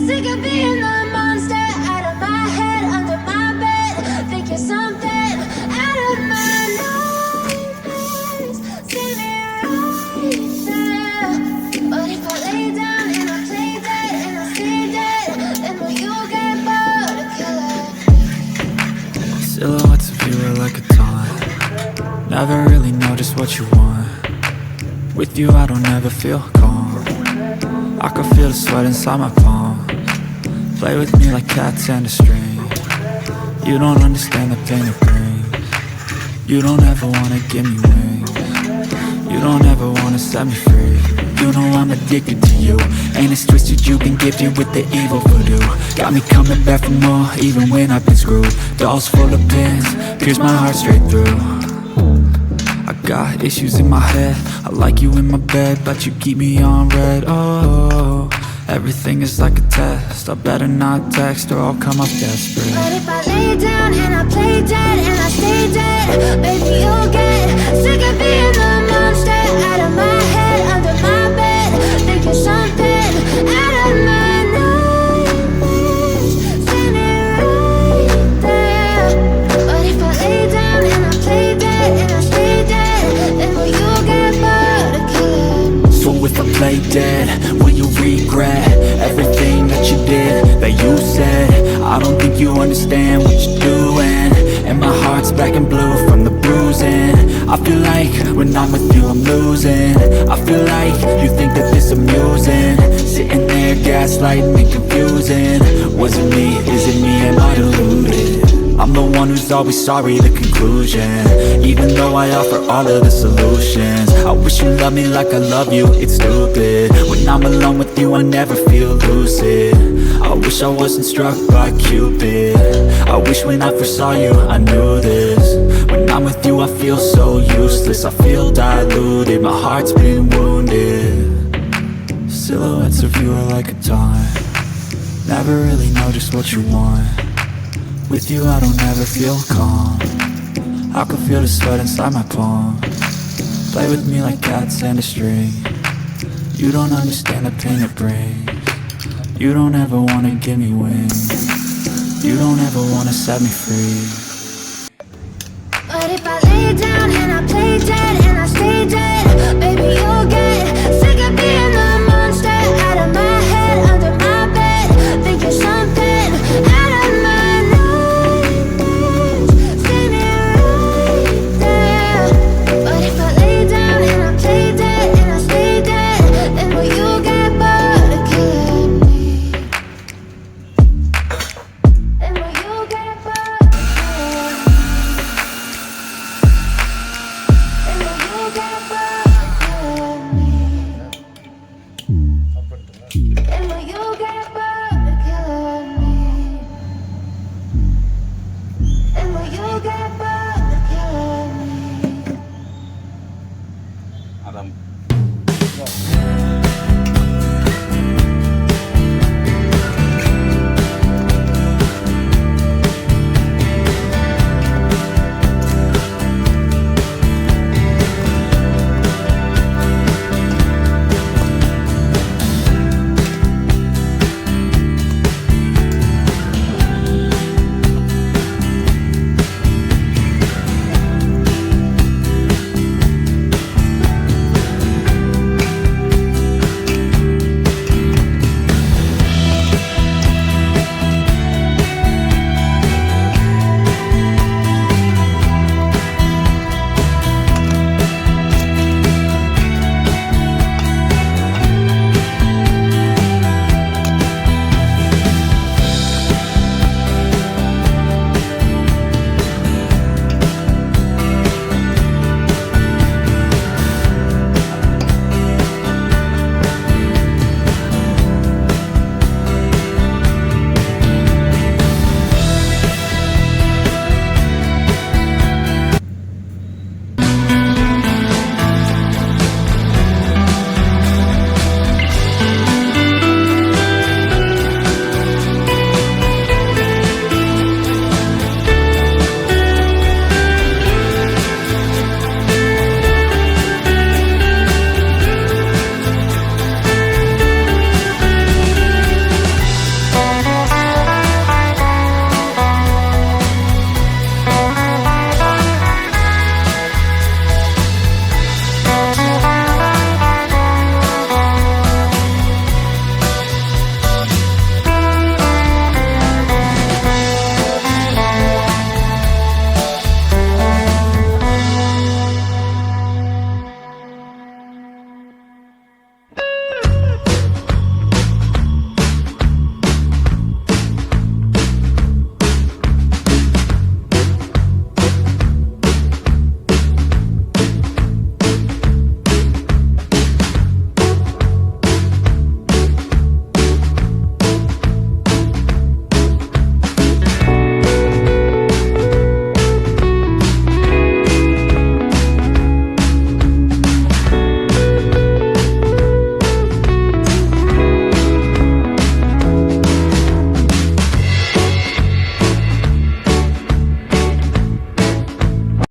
Sick of being the monster out of my head, under my bed. Think you're something out of my nightmares. See me right there. But if I lay down and I play dead and I stay dead, then will you get bored of killing? Silhouettes of you are like a taunt. Never really know just what you want. With you I don't ever feel calm. I can feel the sweat inside my palm. Play with me like cats and a string. You don't understand the pain it brings. You don't ever wanna give me wings. You don't ever wanna set me free. You know I'm addicted to you, and it's twisted, you've been gifted with the evil voodoo. Got me coming back for more, even when I've been screwed. Dolls full of pins, pierce my heart straight through. I got issues in my head, I like you in my bed, but you keep me on red. Oh, everything is like a test, I better not text or I'll come up desperate. But if I lay down and I play dead and I stay dead, baby you'll get sick of being the monster out of my head, under my bed. Think you're something out of my nightmares. Standing right there. But if I lay down and I play dead and I stay dead, then will you get bored of killing? So if I play dead, will you regret everything that you did, that you said? I don't think you understand what you're doing, and my heart's black and blue from the bruising. I feel like when I'm with you I'm losing. I feel like you think that this amusing, sitting there gaslighting and confusing. Was it me? Is it me? Am I deluded? I'm the one who's always sorry, the conclusion. Even though I offer all of the solutions, I wish you loved me like I love you, it's stupid. When I'm alone with you I never feel lucid. I wish I wasn't struck by Cupid. I wish when I first saw you I knew this. When I'm with you I feel so useless, I feel diluted, my heart's been wounded. Silhouettes of you are like a taunt. Never really know just what you want. With you I don't ever feel calm. I can feel the sweat inside my palm. Play with me like cats and a string. You don't understand the pain it brings. You don't ever wanna give me wings. You don't ever wanna set me free. But if I lay down and I play dead and I stay dead, baby you'll get sick of being the monster out of my head, under my bed. Think you're something out of my nightmares. Standing right there. But if I lay down and I play dead and I stay dead, then will you get bored of killing me? Then will you get bored of killing me? Then will you get bored of killing me? Then will you get bored of killing me? Then will you get bored of killing me? Adam.